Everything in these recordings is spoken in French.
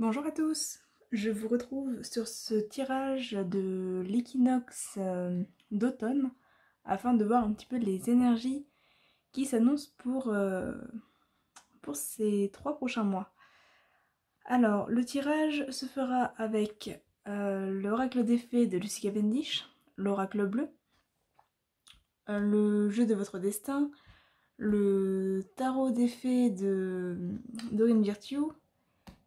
Bonjour à tous, je vous retrouve sur ce tirage de l'équinoxe d'automne afin de voir un petit peu les énergies qui s'annoncent pour ces 3 prochains mois. Alors, le tirage se fera avec l'oracle des fées de Lucy Cavendish, l'oracle bleu, le jeu de votre destin, le tarot des fées de Doreen Virtue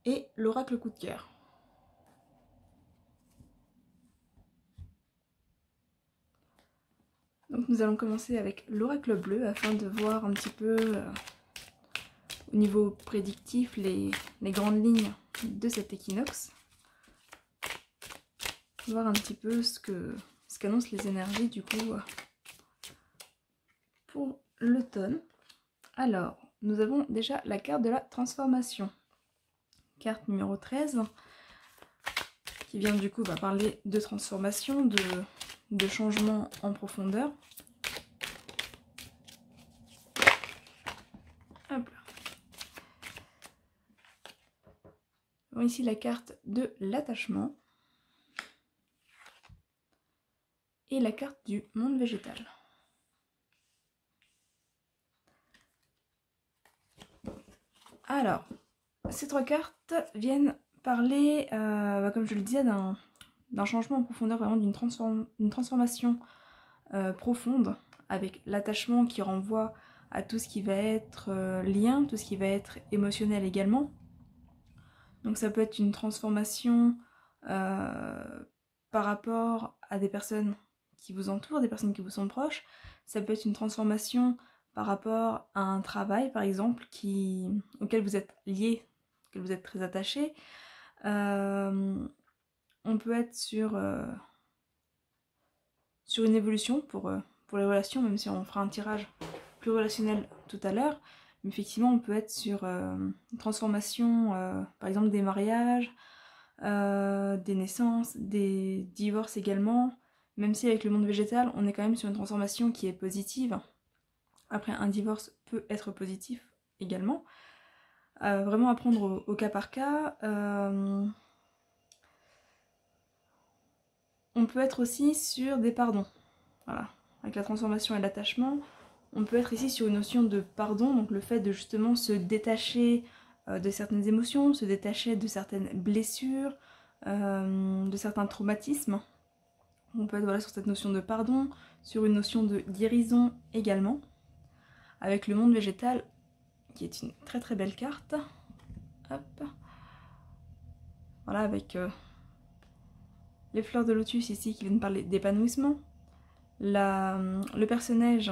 et l'oracle coup de cœur. Donc nous allons commencer avec l'oracle bleu afin de voir un petit peu au niveau prédictif les grandes lignes de cet équinoxe. Voir un petit peu ce qu'annoncent les énergies du coup pour l'automne. Alors, nous avons déjà la carte de la transformation. Carte numéro 13 qui vient du coup parler de transformation, de changement en profondeur. Hop là. Nous avons ici la carte de l'attachement et la carte du monde végétal. Alors, ces 3 cartes viennent parler, comme je le disais, d'un changement en profondeur, vraiment d'une transformation profonde, avec l'attachement qui renvoie à tout ce qui va être lien, tout ce qui va être émotionnel également. Donc ça peut être une transformation par rapport à des personnes qui vous entourent, des personnes qui vous sont proches. Ça peut être une transformation par rapport à un travail, par exemple, auquel vous êtes lié, auquel vous êtes très attaché. On peut être sur une évolution pour les relations, même si on fera un tirage plus relationnel tout à l'heure. Mais effectivement, on peut être sur une transformation, par exemple, des mariages, des naissances, des divorces également. Même si avec le monde végétal, on est quand même sur une transformation qui est positive. Après, un divorce peut être positif également. Vraiment à prendre au cas par cas. On peut être aussi sur des pardons. Voilà. Avec la transformation et l'attachement, on peut être ici sur une notion de pardon, donc le fait de justement se détacher de certaines émotions, se détacher de certaines blessures, de certains traumatismes. On peut être sur cette notion de pardon, sur une notion de guérison également, avec le monde végétal, qui est une très très belle carte. Hop. Voilà, avec les fleurs de lotus ici qui viennent parler d'épanouissement, le personnage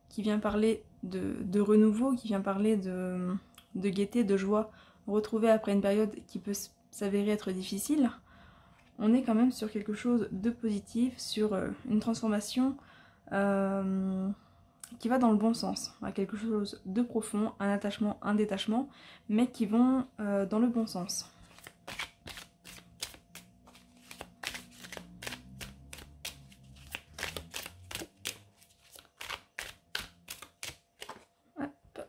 qui vient parler de renouveau, qui vient parler de gaieté, de joie, retrouvée après une période qui peut s'avérer être difficile. On est quand même sur quelque chose de positif, sur une transformation qui va dans le bon sens, quelque chose de profond, un attachement, un détachement, mais qui vont dans le bon sens. Hop.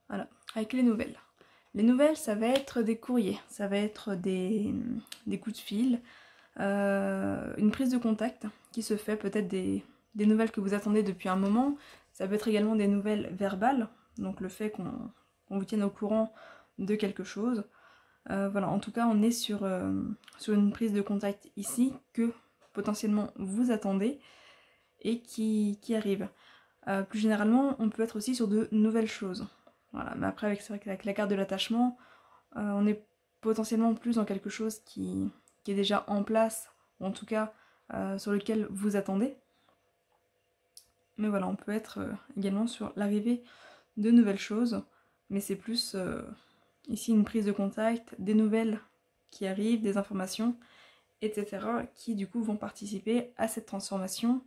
Voilà, avec les nouvelles. Les nouvelles, ça va être des courriers, ça va être des coups de fil, une prise de contact qui se fait, peut-être des nouvelles que vous attendez depuis un moment. Ça peut être également des nouvelles verbales, donc le fait qu'on vous tienne au courant de quelque chose. Voilà, en tout cas, on est sur une prise de contact ici que potentiellement vous attendez et qui arrive. Plus généralement, on peut être aussi sur de nouvelles choses. Voilà, mais après, c'est vrai qu'avec la carte de l'attachement, on est potentiellement plus dans quelque chose qui est déjà en place, ou en tout cas sur lequel vous attendez. Mais voilà, on peut être également sur l'arrivée de nouvelles choses, mais c'est plus ici une prise de contact, des nouvelles qui arrivent, des informations, etc. qui du coup vont participer à cette transformation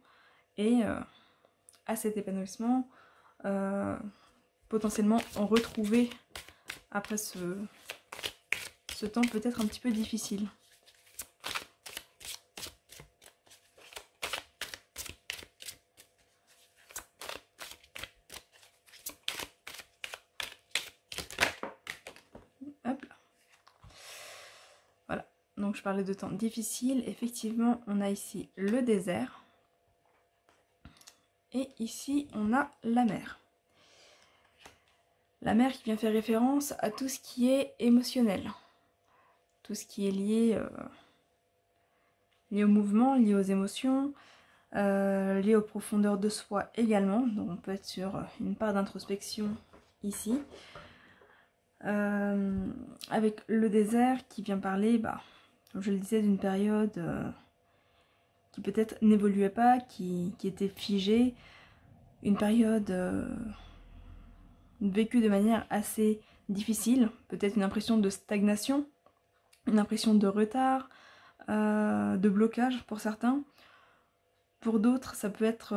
et à cet épanouissement, potentiellement en retrouver après ce temps peut-être un petit peu difficile. donc je parlais de temps difficile, effectivement on a ici le désert. Et ici on a la mer. La mer qui vient faire référence à tout ce qui est émotionnel. Tout ce qui est lié au mouvement, lié aux émotions, lié aux profondeurs de soi également. Donc on peut être sur une part d'introspection ici. Avec le désert qui vient parler, comme je le disais, d'une période qui peut-être n'évoluait pas, qui était figée, une période vécue de manière assez difficile, peut-être une impression de stagnation, une impression de retard, de blocage pour certains. Pour d'autres, ça peut être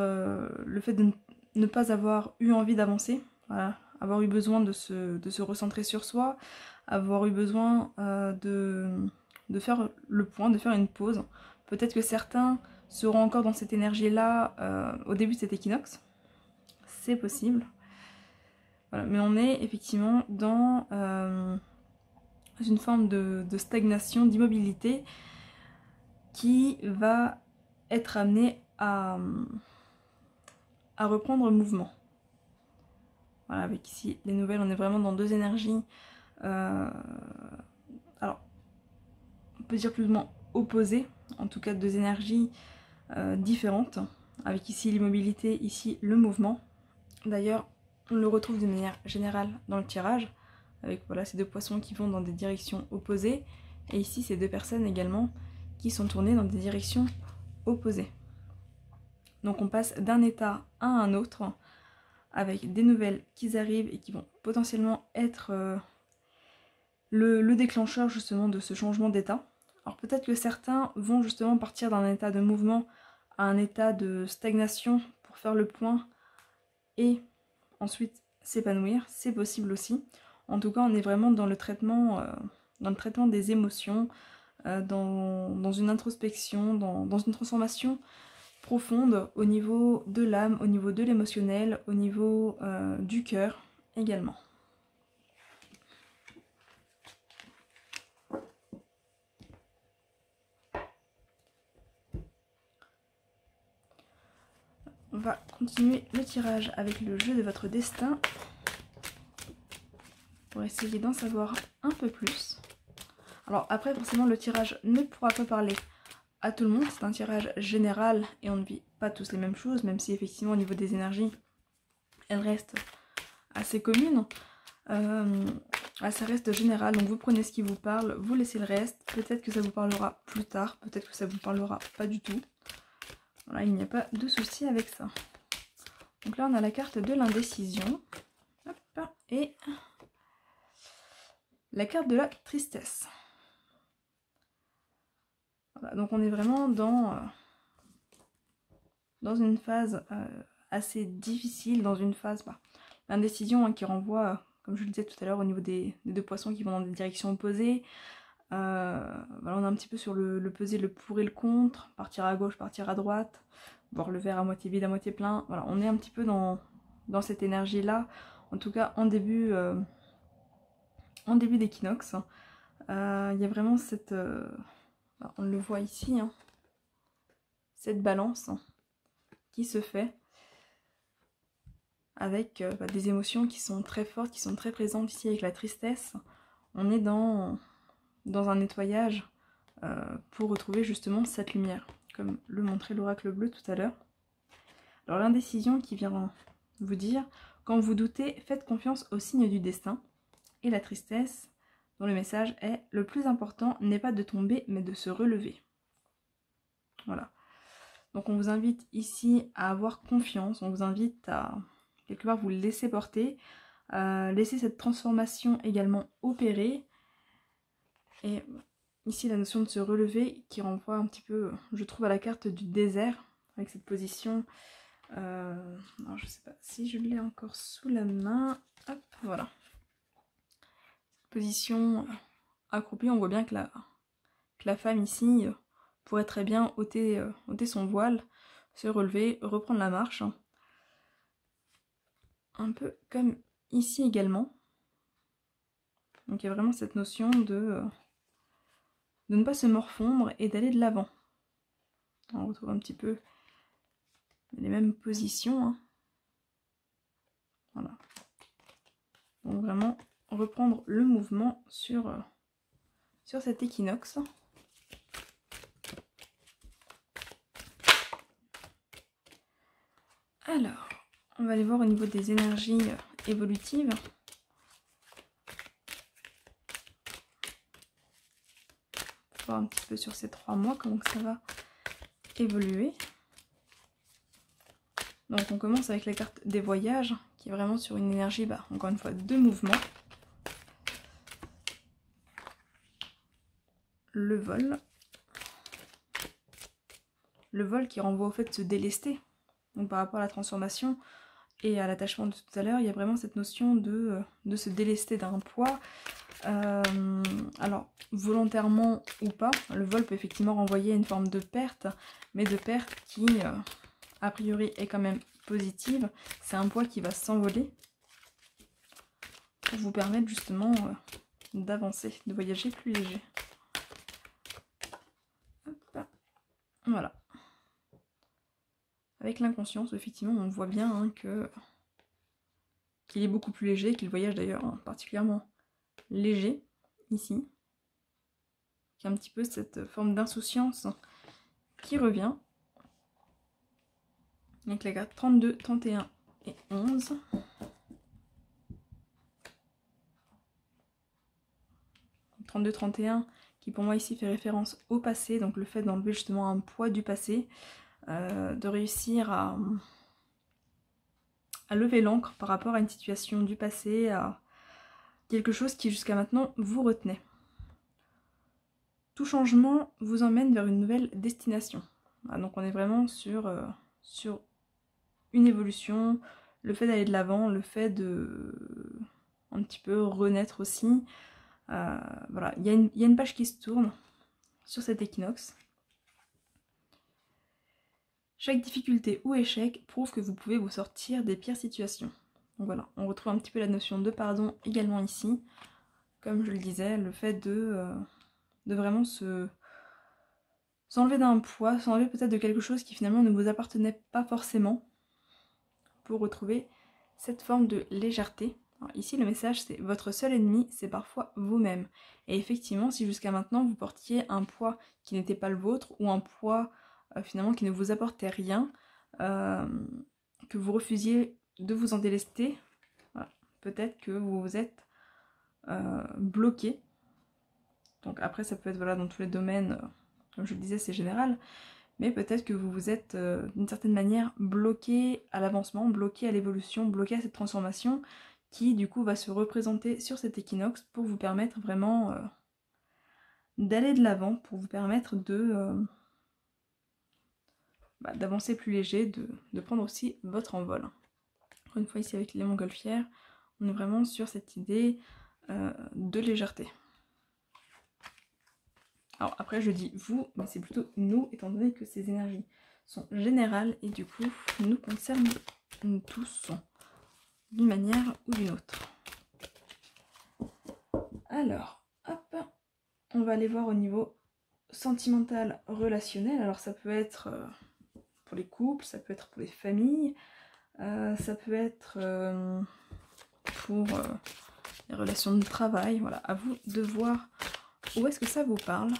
le fait de ne pas avoir eu envie d'avancer, voilà, avoir eu besoin de se recentrer sur soi, avoir eu besoin de faire le point, de faire une pause. Peut-être que certains seront encore dans cette énergie-là au début de cet équinoxe, c'est possible. Voilà, mais on est effectivement dans une forme de stagnation, d'immobilité qui va être amenée à reprendre mouvement. Voilà, avec ici les nouvelles, on est vraiment dans deux énergies. Alors, on peut dire plus ou moins opposées, en tout cas deux énergies différentes. Avec ici l'immobilité, ici le mouvement. D'ailleurs, on le retrouve de manière générale dans le tirage, avec voilà, ces deux poissons qui vont dans des directions opposées. Et ici, ces deux personnes également qui sont tournées dans des directions opposées. Donc on passe d'un état à un autre, avec des nouvelles qui arrivent et qui vont potentiellement être le déclencheur justement de ce changement d'état. Alors peut-être que certains vont justement partir d'un état de mouvement à un état de stagnation pour faire le point et ensuite s'épanouir, c'est possible aussi. En tout cas, on est vraiment dans le traitement des émotions, dans une introspection, dans une transformation profonde au niveau de l'âme, au niveau de l'émotionnel, au niveau du cœur également. On va continuer le tirage avec le jeu de votre destin pour essayer d'en savoir un peu plus. Alors après, forcément, le tirage ne pourra pas parler à tout le monde. C'est un tirage général et on ne vit pas tous les mêmes choses, même si effectivement au niveau des énergies, elles restent assez communes. Ça reste général, donc vous prenez ce qui vous parle, vous laissez le reste. Peut-être que ça vous parlera plus tard, peut-être que ça vous parlera pas du tout. Voilà, il n'y a pas de souci avec ça. Donc là, on a la carte de l'indécision. Et la carte de la tristesse. Voilà, donc on est vraiment dans une phase assez difficile, dans une phase l'indécision qui renvoie, comme je le disais tout à l'heure, au niveau des deux poissons qui vont dans des directions opposées. Voilà, on est un petit peu sur le peser, le pour et le contre, partir à gauche, partir à droite, voir le verre à moitié vide, à moitié plein. Voilà, on est un petit peu dans cette énergie-là, en tout cas en début d'équinoxe. Il y a vraiment cette... on le voit ici, hein, cette balance qui se fait avec des émotions qui sont très fortes, qui sont très présentes ici avec la tristesse. On est dans un nettoyage pour retrouver justement cette lumière, comme le montrait l'oracle bleu tout à l'heure. Alors l'indécision qui vient vous dire, quand vous doutez, faites confiance au signe du destin. Et la tristesse, dont le message est, le plus important n'est pas de tomber, mais de se relever. Voilà. Donc on vous invite ici à avoir confiance, on vous invite à quelque part vous laisser porter, laisser cette transformation également opérer. Et ici la notion de se relever qui renvoie un petit peu, je trouve, à la carte du désert, avec cette position, alors je sais pas si je l'ai encore sous la main, hop, voilà. Cette position accroupie, on voit bien que la femme ici pourrait très bien ôter son voile, se relever, reprendre la marche. Un peu comme ici également. Donc il y a vraiment cette notion de de ne pas se morfondre et d'aller de l'avant. On retrouve un petit peu les mêmes positions, hein. Voilà. Donc vraiment reprendre le mouvement sur cet équinoxe. Alors, on va aller voir au niveau des énergies évolutives. On va voir un petit peu sur ces 3 mois comment ça va évoluer. Donc on commence avec la carte des voyages, qui est vraiment sur une énergie, encore une fois, de mouvement. Le vol. Le vol qui renvoie au fait de se délester. Donc par rapport à la transformation et à l'attachement de tout à l'heure, il y a vraiment cette notion de se délester d'un poids. Alors, volontairement ou pas, le vol peut effectivement renvoyer à une forme de perte, mais de perte qui, a priori, est quand même positive. C'est un poids qui va s'envoler pour vous permettre justement d'avancer, de voyager plus léger. Hop. Voilà. Avec l'inconscience, effectivement, on voit bien hein, qu'il est beaucoup plus léger, qu'il voyage d'ailleurs particulièrement léger, ici. Il y a un petit peu cette forme d'insouciance qui revient. Avec la carte 32, 31 et 11. 32-31 qui pour moi ici fait référence au passé, donc le fait d'enlever justement un poids du passé, de réussir à lever l'ancre par rapport à une situation du passé, à quelque chose qui jusqu'à maintenant vous retenait. Tout changement vous emmène vers une nouvelle destination. Voilà, donc on est vraiment sur une évolution, le fait d'aller de l'avant, le fait de un petit peu renaître aussi. Voilà, il y a une page qui se tourne sur cet équinoxe. Chaque difficulté ou échec prouve que vous pouvez vous sortir des pires situations. Donc voilà, on retrouve un petit peu la notion de pardon également ici. Comme je le disais, le fait de vraiment s'enlever d'un poids, s'enlever peut-être de quelque chose qui finalement ne vous appartenait pas forcément, pour retrouver cette forme de légèreté. Alors ici le message c'est votre seul ennemi c'est parfois vous-même. Et effectivement si jusqu'à maintenant vous portiez un poids qui n'était pas le vôtre, ou un poids finalement qui ne vous apportait rien, que vous refusiez de vous en délester, voilà, peut-être que vous vous êtes bloqué. Donc après ça peut être voilà, dans tous les domaines, comme je le disais c'est général, mais peut-être que vous vous êtes d'une certaine manière bloqué à l'avancement, bloqué à l'évolution, bloqué à cette transformation qui du coup va se représenter sur cet équinoxe pour vous permettre vraiment d'aller de l'avant, pour vous permettre d'avancer plus léger, de prendre aussi votre envol. Encore une fois ici avec les montgolfières, on est vraiment sur cette idée de légèreté. Alors après je dis vous, mais c'est plutôt nous, étant donné que ces énergies sont générales et du coup nous concernent nous tous, d'une manière ou d'une autre. Alors, hop, on va aller voir au niveau sentimental, relationnel. Alors ça peut être pour les couples, ça peut être pour les familles, ça peut être pour les relations de travail. Voilà, à vous de voir où est-ce que ça vous parle.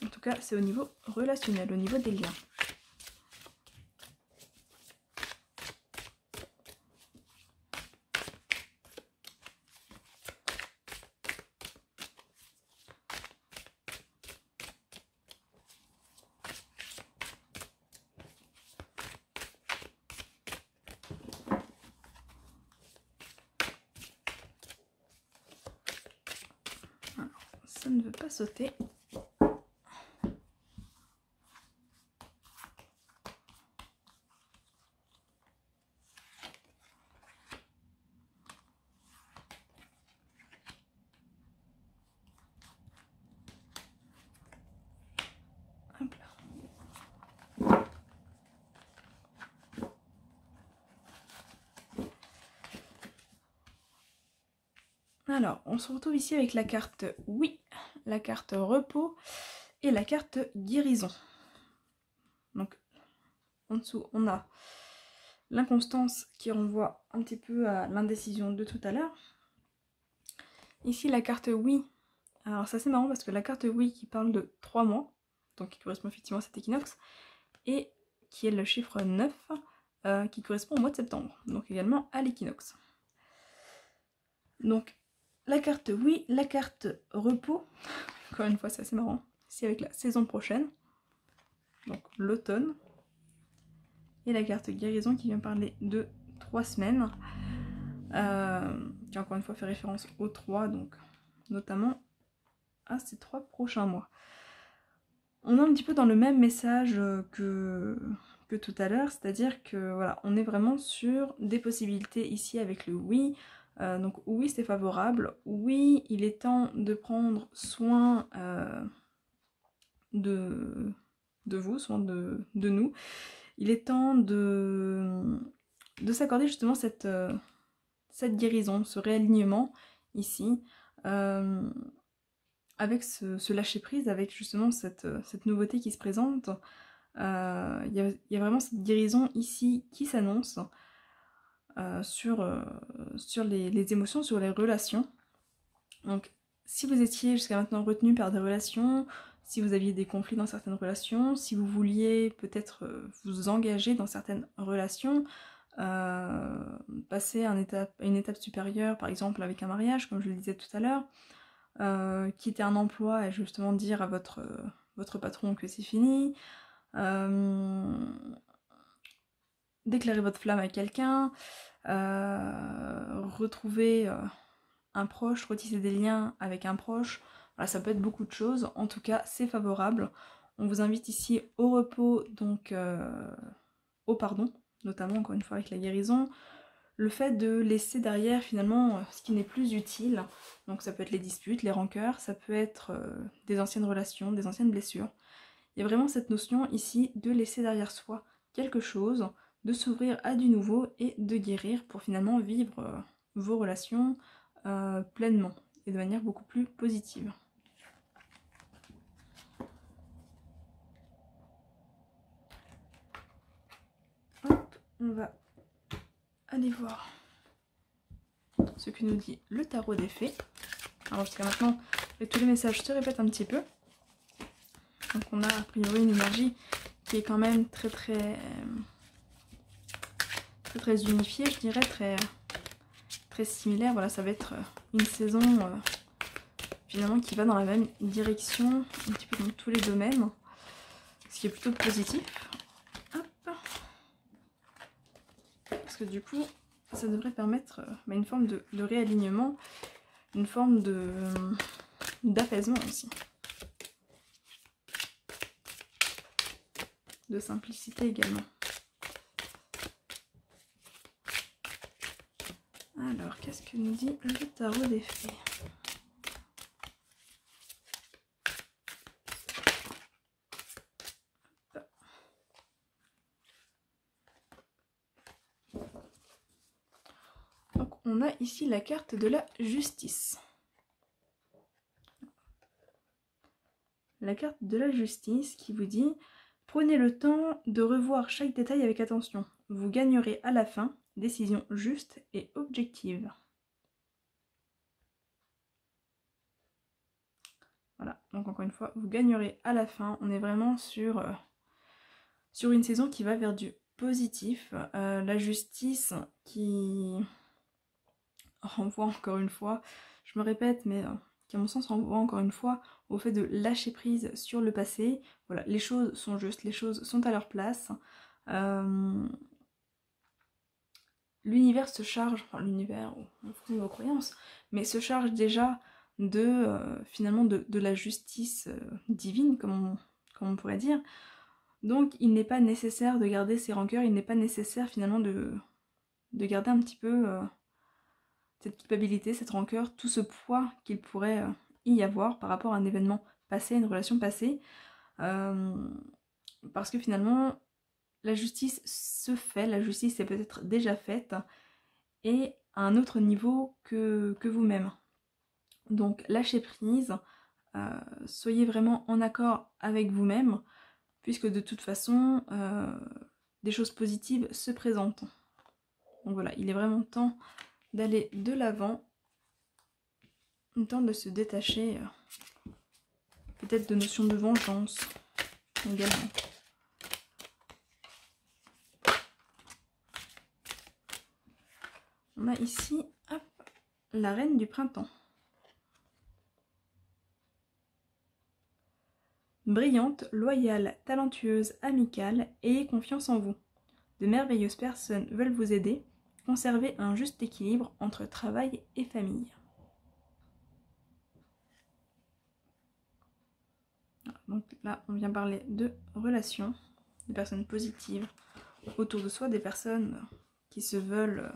En tout cas, c'est au niveau relationnel, au niveau des liens. Alors, ça ne veut pas sauter. Alors, on se retrouve ici avec la carte oui, la carte repos et la carte guérison. Donc, en dessous, on a l'inconstance qui renvoie un petit peu à l'indécision de tout à l'heure. Ici, la carte oui. Alors, ça c'est marrant parce que la carte oui qui parle de 3 mois, donc qui correspond effectivement à cet équinoxe, et qui est le chiffre 9, qui correspond au mois de septembre, donc également à l'équinoxe. Donc, la carte oui, la carte repos, encore une fois c'est assez marrant, ici avec la saison prochaine, donc l'automne, et la carte guérison qui vient parler de 3 semaines, qui encore une fois fait référence aux 3, donc notamment à ces 3 prochains mois. On est un petit peu dans le même message que tout à l'heure, c'est-à-dire que voilà, on est vraiment sur des possibilités ici avec le oui. Donc oui, c'est favorable. Oui, il est temps de prendre soin de vous, soin de nous. Il est temps de s'accorder justement cette guérison, ce réalignement ici. Avec ce lâcher-prise, avec justement cette nouveauté qui se présente, il y a vraiment cette guérison ici qui s'annonce sur les émotions, sur les relations. Donc si vous étiez jusqu'à maintenant retenu par des relations, si vous aviez des conflits dans certaines relations, si vous vouliez peut-être vous engager dans certaines relations, passer à une étape supérieure, par exemple avec un mariage, comme je le disais tout à l'heure, quitter un emploi et justement dire à votre patron que c'est fini, déclarer votre flamme à quelqu'un, retrouver un proche, retisser des liens avec un proche, voilà, ça peut être beaucoup de choses, en tout cas c'est favorable. On vous invite ici au repos, donc au pardon, notamment encore une fois avec la guérison, le fait de laisser derrière finalement ce qui n'est plus utile, donc ça peut être les disputes, les rancœurs, ça peut être des anciennes relations, des anciennes blessures. Il y a vraiment cette notion ici de laisser derrière soi quelque chose, de s'ouvrir à du nouveau et de guérir pour finalement vivre vos relations pleinement et de manière beaucoup plus positive. Hop, on va aller voir ce que nous dit le tarot des fées. Alors jusqu'à maintenant, avec tous les messages se répètent un petit peu. Donc on a a priori une énergie qui est quand même très unifiée, je dirais, très similaire. Voilà, ça va être une saison finalement qui va dans la même direction, un petit peu dans tous les domaines, ce qui est plutôt positif. Hop. Parce que du coup, ça devrait permettre une forme de réalignement, une forme d'apaisement aussi. De simplicité également. Alors, qu'est-ce que nous dit le tarot des fées? Donc, on a ici la carte de la justice. La carte de la justice qui vous dit: prenez le temps de revoir chaque détail avec attention. Vous gagnerez à la fin décision juste et objective. Voilà, donc encore une fois, vous gagnerez à la fin. On est vraiment sur une saison qui va vers du positif. La justice qui renvoie encore une fois, je me répète, mais qui à mon sens renvoie encore une fois au fait de lâcher prise sur le passé. Voilà, les choses sont justes, les choses sont à leur place. L'univers se charge, enfin l'univers, on fout vos croyances, mais se charge déjà de finalement de la justice divine, comme on pourrait dire. Donc il n'est pas nécessaire de garder ses rancœurs, il n'est pas nécessaire finalement de garder un petit peu cette culpabilité, cette rancœur, tout ce poids qu'il pourrait y avoir par rapport à un événement passé, une relation passée. Parce que finalement, la justice se fait, la justice est peut-être déjà faite, et à un autre niveau que vous-même. Donc lâchez prise, soyez vraiment en accord avec vous-même, puisque de toute façon, des choses positives se présentent. Donc voilà, il est vraiment temps d'aller de l'avant, temps de se détacher peut-être de notions de vengeance également. On a ici, hop, la reine du printemps. Brillante, loyale, talentueuse, amicale, ayez confiance en vous. De merveilleuses personnes veulent vous aider. Conservez un juste équilibre entre travail et famille. Donc là, on vient parler de relations, de personnes positives autour de soi, des personnes qui se veulent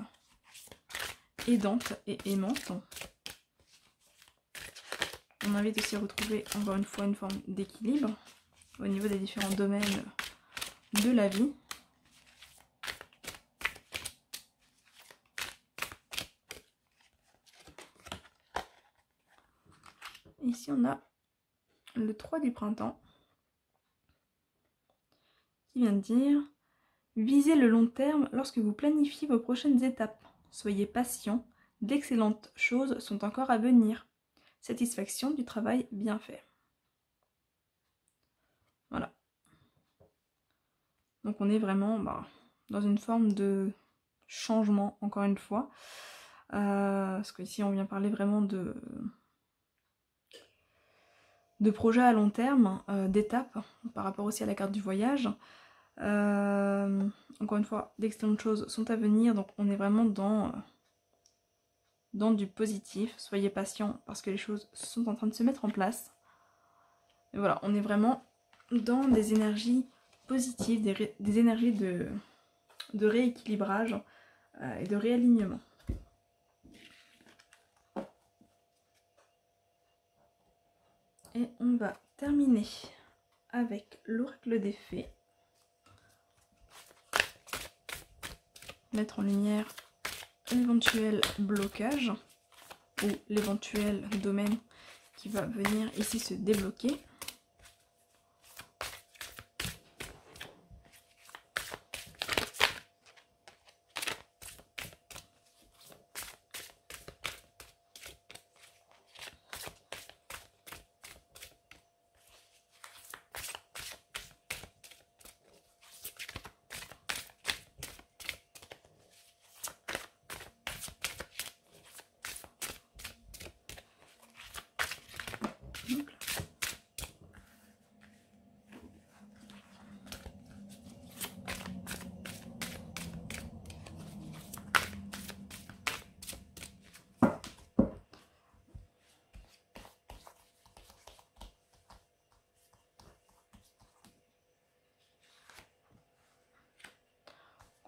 aidantes et aimantes. On invite aussi à retrouver encore une fois une forme d'équilibre au niveau des différents domaines de la vie. Ici on a le 3 du printemps qui vient de dire « Visez le long terme lorsque vous planifiez vos prochaines étapes. Soyez patient, d'excellentes choses sont encore à venir. Satisfaction du travail bien fait. » Voilà. Donc on est vraiment dans une forme de changement, encore une fois. Parce qu'ici on vient parler vraiment de projets à long terme, d'étapes, par rapport aussi à la carte du voyage. Encore une fois, d'excellentes choses sont à venir, donc on est vraiment dans du positif. Soyez patient parce que les choses sont en train de se mettre en place. Et voilà, on est vraiment dans des énergies positives, des énergies de rééquilibrage et de réalignement. Et on va terminer avec l'oracle des fées. Mettre en lumière l'éventuel blocage ou l'éventuel domaine qui va venir ici se débloquer.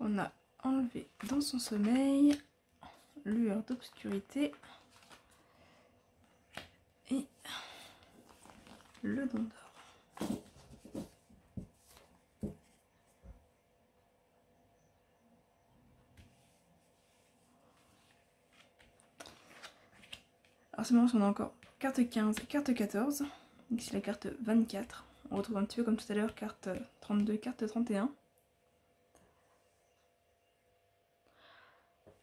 On a enlevé dans son sommeil, lueur d'obscurité et le don d'or. Alors c'est marrant parce qu'on a encore carte 15 et carte 14. Ici la carte 24. On retrouve un petit peu comme tout à l'heure carte 32 et carte 31.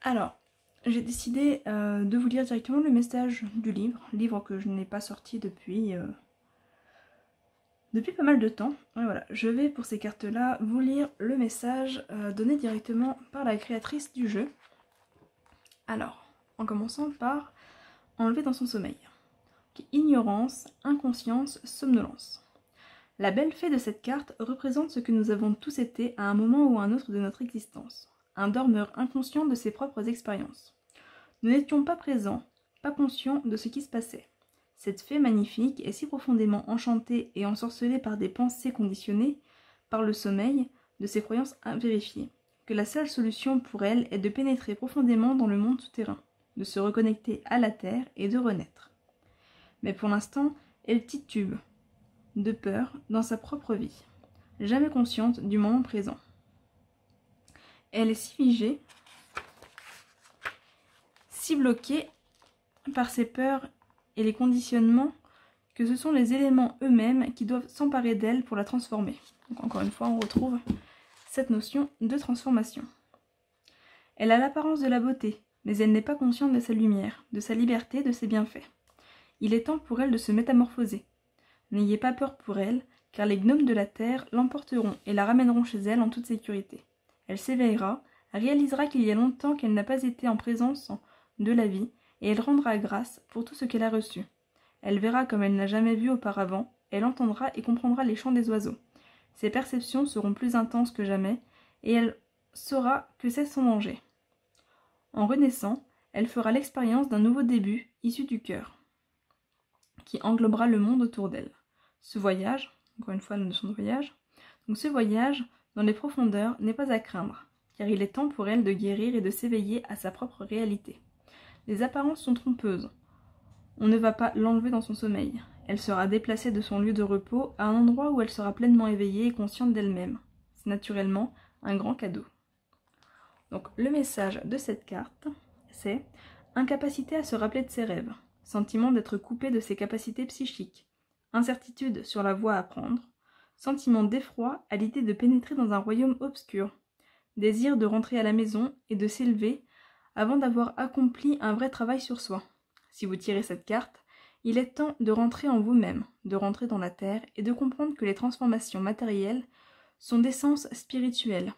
Alors, j'ai décidé de vous lire directement le message du livre que je n'ai pas sorti depuis pas mal de temps. Et voilà, je vais pour ces cartes-là vous lire le message donné directement par la créatrice du jeu. Alors, en commençant par enlever dans son sommeil. Ignorance, inconscience, somnolence. La belle fée de cette carte représente ce que nous avons tous été à un moment ou à un autre de notre existence. Un dormeur inconscient de ses propres expériences. Nous n'étions pas présents, pas conscients de ce qui se passait. Cette fée magnifique est si profondément enchantée et ensorcelée par des pensées conditionnées, par le sommeil, de ses croyances invérifiées, que la seule solution pour elle est de pénétrer profondément dans le monde souterrain, de se reconnecter à la terre et de renaître. Mais pour l'instant, elle titube, de peur, dans sa propre vie, jamais consciente du moment présent. Elle est si figée, si bloquée par ses peurs et les conditionnements, que ce sont les éléments eux-mêmes qui doivent s'emparer d'elle pour la transformer. Donc encore une fois, on retrouve cette notion de transformation. Elle a l'apparence de la beauté, mais elle n'est pas consciente de sa lumière, de sa liberté, de ses bienfaits. Il est temps pour elle de se métamorphoser. N'ayez pas peur pour elle, car les gnomes de la terre l'emporteront et la ramèneront chez elle en toute sécurité. Elle s'éveillera, réalisera qu'il y a longtemps qu'elle n'a pas été en présence de la vie, et elle rendra grâce pour tout ce qu'elle a reçu. Elle verra comme elle n'a jamais vu auparavant, elle entendra et comprendra les chants des oiseaux. Ses perceptions seront plus intenses que jamais, et elle saura que c'est son danger. En renaissant, elle fera l'expérience d'un nouveau début, issu du cœur, qui englobera le monde autour d'elle. Ce voyage, encore une fois la notion de voyage, donc ce voyage dans les profondeurs n'est pas à craindre, car il est temps pour elle de guérir et de s'éveiller à sa propre réalité. Les apparences sont trompeuses. On ne va pas l'enlever dans son sommeil. Elle sera déplacée de son lieu de repos à un endroit où elle sera pleinement éveillée et consciente d'elle-même. C'est naturellement un grand cadeau. Donc le message de cette carte, c'est incapacité à se rappeler de ses rêves, sentiment d'être coupé de ses capacités psychiques, incertitude sur la voie à prendre, sentiment d'effroi à l'idée de pénétrer dans un royaume obscur, désir de rentrer à la maison et de s'élever avant d'avoir accompli un vrai travail sur soi. Si vous tirez cette carte, il est temps de rentrer en vous-même, de rentrer dans la terre et de comprendre que les transformations matérielles sont d'essence spirituelle.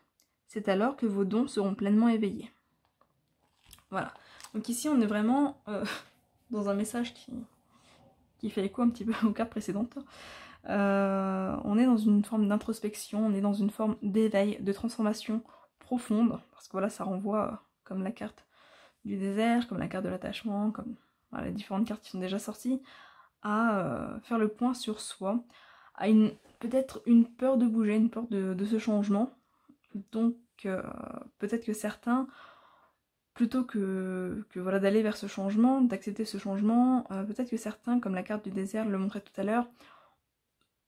C'est alors que vos dons seront pleinement éveillés. Voilà. Donc ici, on est vraiment dans un message qui fait écho un petit peu aux cartes précédentes. On est dans une forme d'introspection, on est dans une forme d'éveil, de transformation profonde, parce que voilà, ça renvoie comme la carte du désert, comme la carte de l'attachement, comme voilà, les différentes cartes qui sont déjà sorties, à faire le point sur soi, à peut-être une peur de bouger, une peur de ce changement. Donc peut-être que certains, plutôt que voilà, d'aller vers ce changement, d'accepter ce changement, peut-être que certains, comme la carte du désert le montrait tout à l'heure,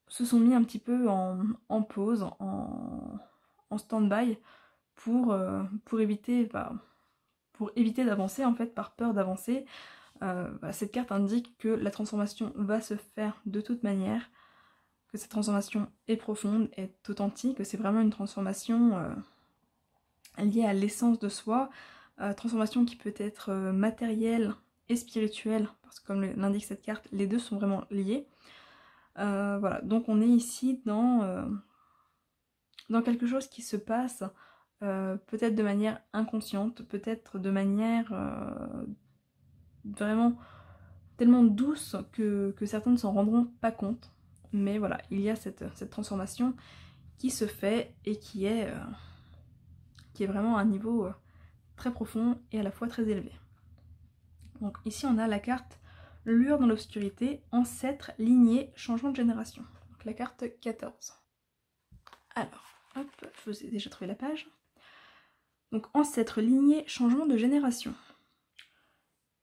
se sont mis un petit peu en pause, en stand-by, pour éviter d'avancer, en fait, par peur d'avancer. Cette carte indique que la transformation va se faire de toute manière, que cette transformation est profonde, est authentique, que c'est vraiment une transformation liée à l'essence de soi, transformation qui peut être matérielle et spirituelle, parce que comme l'indique cette carte, les deux sont vraiment liés. Voilà, donc on est ici dans quelque chose qui se passe peut-être de manière inconsciente, peut-être de manière vraiment tellement douce que certains ne s'en rendront pas compte. Mais voilà, il y a cette transformation qui se fait et qui est vraiment à un niveau très profond et à la fois très élevé. Donc ici on a la carte Lueur dans l'obscurité, ancêtre, lignée, changement de génération. Donc la carte 14. Alors, hop, je vous ai déjà trouvé la page. Donc ancêtre, lignée, changement de génération.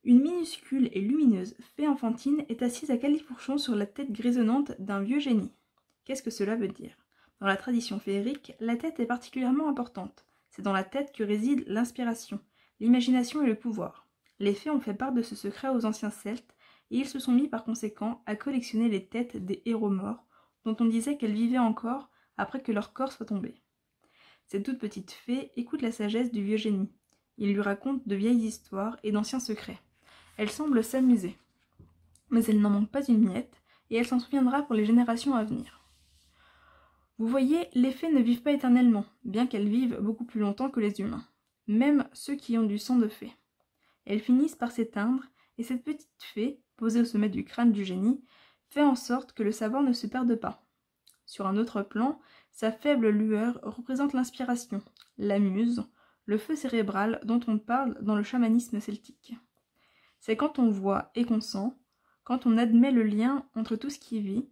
Une minuscule et lumineuse fée enfantine est assise à califourchon sur la tête grisonnante d'un vieux génie. Qu'est-ce que cela veut dire? Dans la tradition féerique, la tête est particulièrement importante. C'est dans la tête que réside l'inspiration, l'imagination et le pouvoir. Les fées ont fait part de ce secret aux anciens Celtes, et ils se sont mis par conséquent à collectionner les têtes des héros morts, dont on disait qu'elles vivaient encore après que leur corps soit tombé. Cette toute petite fée écoute la sagesse du vieux génie. Il lui raconte de vieilles histoires et d'anciens secrets. Elle semble s'amuser. Mais elle n'en manque pas une miette, et elle s'en souviendra pour les générations à venir. Vous voyez, les fées ne vivent pas éternellement, bien qu'elles vivent beaucoup plus longtemps que les humains, même ceux qui ont du sang de fée. Elles finissent par s'éteindre, et cette petite fée, posée au sommet du crâne du génie, fait en sorte que le savoir ne se perde pas. Sur un autre plan, sa faible lueur représente l'inspiration, la muse, le feu cérébral dont on parle dans le chamanisme celtique. C'est quand on voit et qu'on sent, quand on admet le lien entre tout ce qui vit,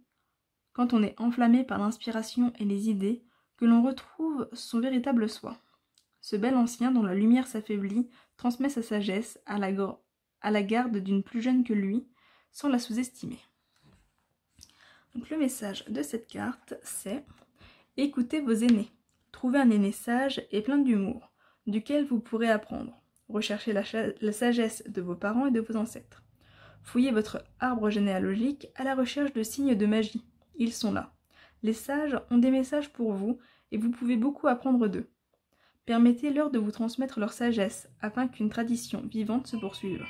quand on est enflammé par l'inspiration et les idées, que l'on retrouve son véritable soi. Ce bel ancien dont la lumière s'affaiblit transmet sa sagesse à la garde d'une plus jeune que lui, sans la sous-estimer. Donc le message de cette carte, c'est « Écoutez vos aînés. Trouvez un aîné sage et plein d'humour, duquel vous pourrez apprendre. Recherchez la sagesse de vos parents et de vos ancêtres. Fouillez votre arbre généalogique à la recherche de signes de magie. Ils sont là. Les sages ont des messages pour vous et vous pouvez beaucoup apprendre d'eux. Permettez-leur de vous transmettre leur sagesse afin qu'une tradition vivante se poursuive.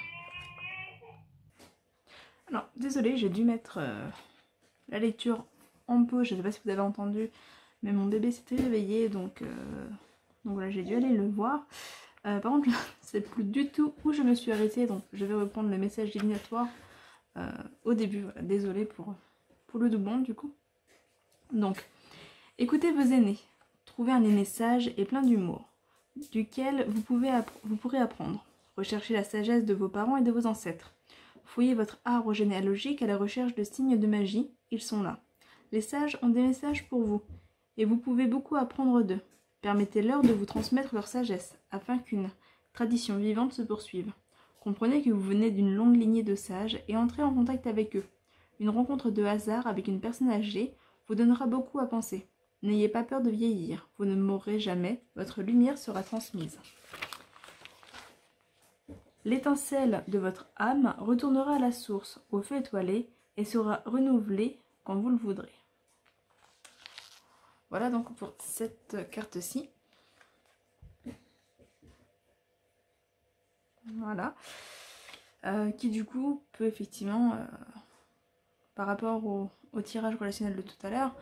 Alors, désolée, j'ai dû mettre la lecture en pause, je ne sais pas si vous avez entendu, mais mon bébé s'était réveillé, donc voilà, j'ai dû aller le voir. Par contre, je ne sais plus du tout où je me suis arrêtée, donc je vais reprendre le message divinatoire au début. Voilà, désolée pour le doublon du coup. Donc, écoutez vos aînés, trouvez un aîné sage et plein d'humour, duquel vous pourrez apprendre. Recherchez la sagesse de vos parents et de vos ancêtres. Fouillez votre arbre généalogique à la recherche de signes de magie, ils sont là. Les sages ont des messages pour vous, et vous pouvez beaucoup apprendre d'eux. Permettez-leur de vous transmettre leur sagesse, afin qu'une tradition vivante se poursuive. Comprenez que vous venez d'une longue lignée de sages et entrez en contact avec eux. Une rencontre de hasard avec une personne âgée vous donnera beaucoup à penser. N'ayez pas peur de vieillir, vous ne mourrez jamais, votre lumière sera transmise. L'étincelle de votre âme retournera à la source, au feu étoilé, et sera renouvelée quand vous le voudrez. Voilà donc pour cette carte-ci. Voilà. Qui du coup peut effectivement, par rapport au tirage relationnel de tout à l'heure,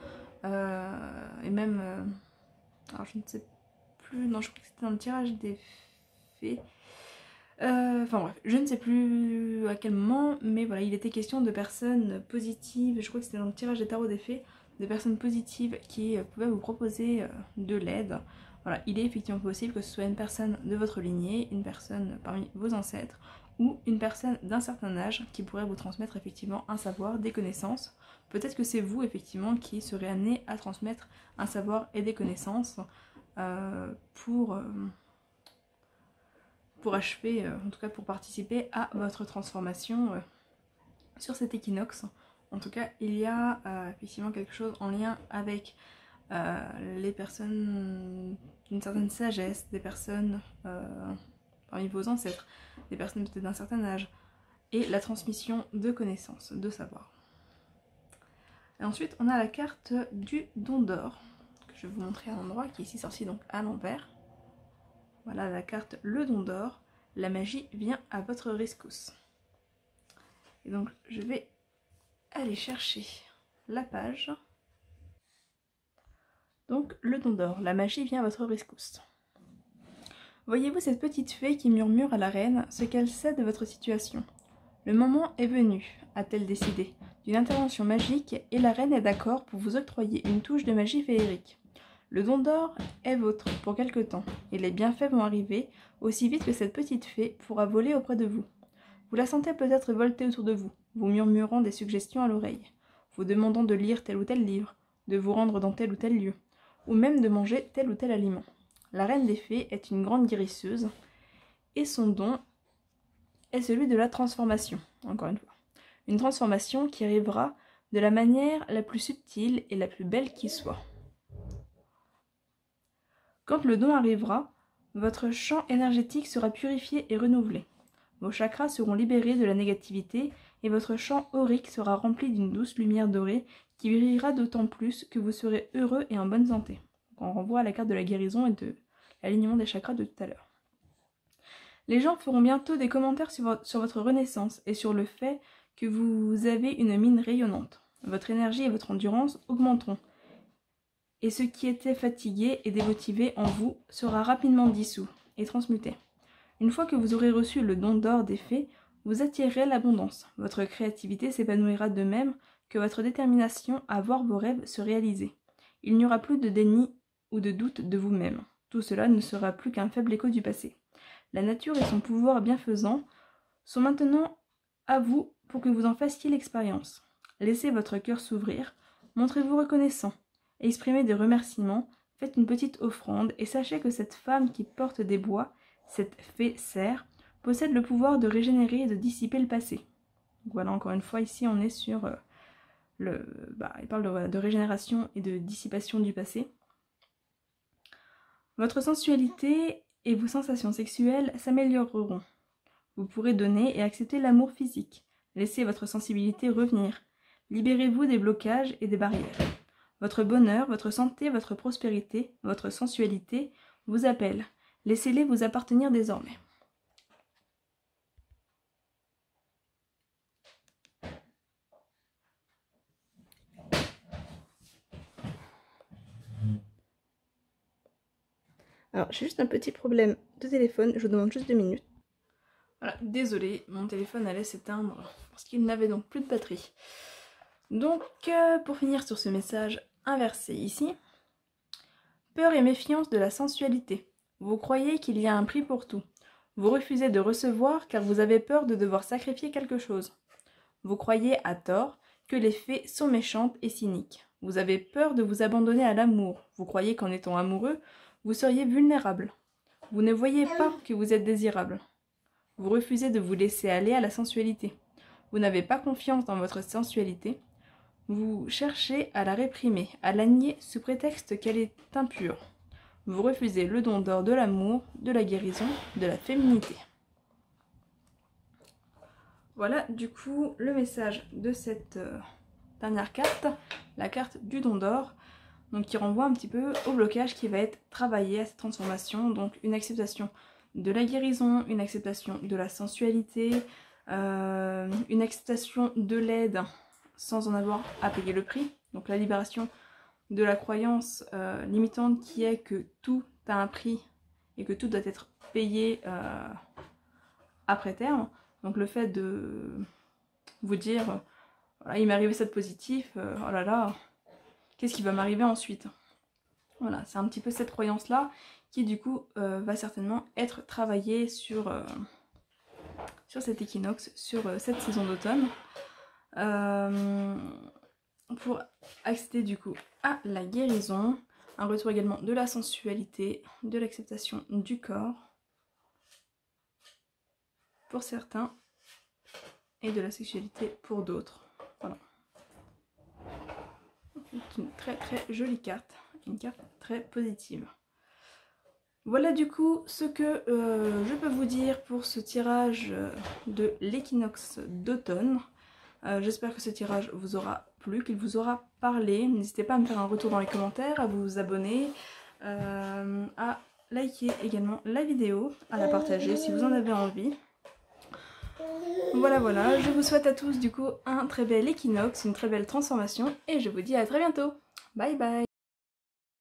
et même, alors je ne sais plus, non je crois que c'était dans le tirage des fées. Enfin bref, je ne sais plus à quel moment, mais voilà, il était question de personnes positives, je crois que c'était dans le tirage des tarots des fées, de personnes positives qui pouvaient vous proposer de l'aide. Voilà, il est effectivement possible que ce soit une personne de votre lignée, une personne parmi vos ancêtres, ou une personne d'un certain âge qui pourrait vous transmettre effectivement un savoir, des connaissances. Peut-être que c'est vous effectivement qui serez amené à transmettre un savoir et des connaissances pour achever, en tout cas pour participer à votre transformation sur cet équinoxe. En tout cas, il y a effectivement quelque chose en lien avec les personnes d'une certaine sagesse, des personnes parmi vos ancêtres, des personnes peut-être d'un certain âge, et la transmission de connaissances, de savoir. Et ensuite, on a la carte du don d'or, que je vais vous montrer à l'endroit, qui est ici sortie donc à l'envers. Voilà la carte le don d'or, la magie vient à votre rescousse. Et donc je vais aller chercher la page. Donc le don d'or, la magie vient à votre rescousse. Voyez-vous cette petite fée qui murmure à la reine ce qu'elle sait de votre situation. Le moment est venu, a-t-elle décidé, d'une intervention magique et la reine est d'accord pour vous octroyer une touche de magie féerique. Le don d'or est vôtre pour quelque temps, et les bienfaits vont arriver aussi vite que cette petite fée pourra voler auprès de vous. Vous la sentez peut-être volter autour de vous, vous murmurant des suggestions à l'oreille, vous demandant de lire tel ou tel livre, de vous rendre dans tel ou tel lieu, ou même de manger tel ou tel aliment. La reine des fées est une grande guérisseuse, et son don est celui de la transformation, encore une fois. Une transformation qui arrivera de la manière la plus subtile et la plus belle qui soit. Quand le don arrivera, votre champ énergétique sera purifié et renouvelé. Vos chakras seront libérés de la négativité et votre champ aurique sera rempli d'une douce lumière dorée qui brillera d'autant plus que vous serez heureux et en bonne santé. Donc on renvoie à la carte de la guérison et de l'alignement des chakras de tout à l'heure. Les gens feront bientôt des commentaires sur votre renaissance et sur le fait que vous avez une mine rayonnante. Votre énergie et votre endurance augmenteront. Et ce qui était fatigué et démotivé en vous sera rapidement dissous et transmuté. Une fois que vous aurez reçu le don d'or des fées, vous attirerez l'abondance. Votre créativité s'épanouira de même que votre détermination à voir vos rêves se réaliser. Il n'y aura plus de déni ou de doute de vous-même. Tout cela ne sera plus qu'un faible écho du passé. La nature et son pouvoir bienfaisant sont maintenant à vous pour que vous en fassiez l'expérience. Laissez votre cœur s'ouvrir, montrez-vous reconnaissant. Exprimez des remerciements, faites une petite offrande et sachez que cette femme qui porte des bois, cette fée serre, possède le pouvoir de régénérer et de dissiper le passé. Donc voilà, encore une fois, ici on est sur il parle de régénération et de dissipation du passé. Votre sensualité et vos sensations sexuelles s'amélioreront. Vous pourrez donner et accepter l'amour physique. Laissez votre sensibilité revenir. Libérez-vous des blocages et des barrières. Votre bonheur, votre santé, votre prospérité, votre sensualité vous appellent. Laissez-les vous appartenir désormais. Alors, j'ai juste un petit problème de téléphone, je vous demande juste 2 minutes. Voilà, désolée, mon téléphone allait s'éteindre parce qu'il n'avait donc plus de batterie. Donc, pour finir sur ce message inversé ici, peur et méfiance de la sensualité. Vous croyez qu'il y a un prix pour tout. Vous refusez de recevoir car vous avez peur de devoir sacrifier quelque chose. Vous croyez, à tort, que les fées sont méchantes et cyniques. Vous avez peur de vous abandonner à l'amour. Vous croyez qu'en étant amoureux, vous seriez vulnérable. Vous ne voyez pas que vous êtes désirable. Vous refusez de vous laisser aller à la sensualité. Vous n'avez pas confiance dans votre sensualité. Vous cherchez à la réprimer, à la nier sous prétexte qu'elle est impure. Vous refusez le don d'or de l'amour, de la guérison, de la féminité. Voilà du coup le message de cette dernière carte, la carte du don d'or, donc qui renvoie un petit peu au blocage qui va être travaillé à cette transformation, donc une acceptation de la guérison, une acceptation de la sensualité, une acceptation de l'aide sans en avoir à payer le prix, donc la libération de la croyance limitante qui est que tout a un prix et que tout doit être payé après terme. Donc le fait de vous dire, voilà, il m'est arrivé ça de positif, oh là là, qu'est-ce qui va m'arriver ensuite? Voilà, c'est un petit peu cette croyance-là qui du coup va certainement être travaillée sur cet équinoxe, sur cette saison d'automne. Pour accéder du coup à la guérison, un retour également de la sensualité, de l'acceptation du corps pour certains et de la sexualité pour d'autres. Voilà. C'est une très très jolie carte, une carte très positive. Voilà du coup ce que je peux vous dire pour ce tirage de l'équinoxe d'automne. J'espère que ce tirage vous aura plu, qu'il vous aura parlé. N'hésitez pas à me faire un retour dans les commentaires, à vous abonner, à liker également la vidéo, à la partager si vous en avez envie. Voilà, je vous souhaite à tous du coup un très bel équinoxe, une très belle transformation et je vous dis à très bientôt. Bye bye.